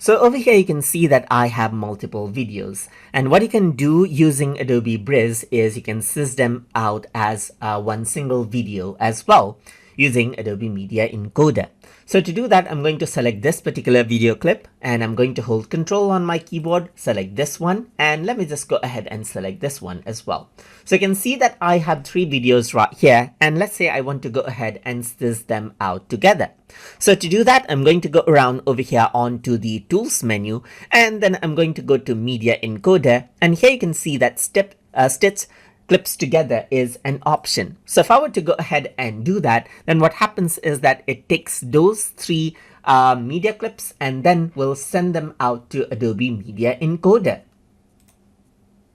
So over here you can see that I have multiple videos, and what you can do using Adobe Bridge is you can sys them out as one single video as well using Adobe Media Encoder. So to do that, I'm going to select this particular video clip and I'm going to hold Control on my keyboard, select this one, and let me just go ahead and select this one as well. So you can see that I have 3 videos right here, and let's say I want to go ahead and sys them out together. So to do that, I'm going to go around over here onto the Tools menu, and then I'm going to go to Media Encoder, and here you can see that stitch clips together is an option. So if I were to go ahead and do that, then what happens is that it takes those 3 media clips and then will send them out to Adobe Media Encoder.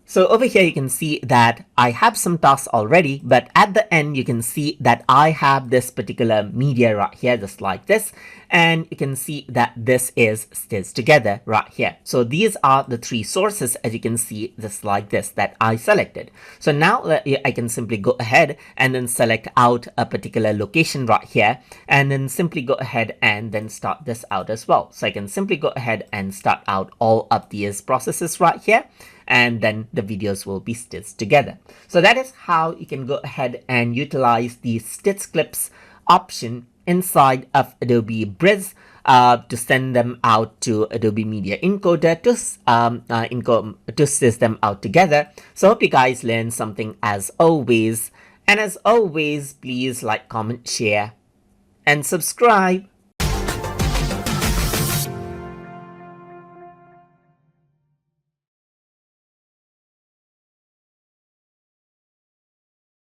So over here you can see that I have some tasks already, but at the end you can see that I have this particular media right here, just like this, and you can see that this is stitched together right here. So these are the 3 sources, as you can see, just like this, that I selected. So now I can simply go ahead and then select out a particular location right here, and then simply go ahead and then start this out as well. So I can simply go ahead and start out all of these processes right here, and then the videos will be stitched together. So that is how you can go ahead and utilize the stitch clips option inside of Adobe Bridge to send them out to Adobe Media Encoder to stitch them out together. So hope you guys learned something as always. And as always, please like, comment, share, and subscribe.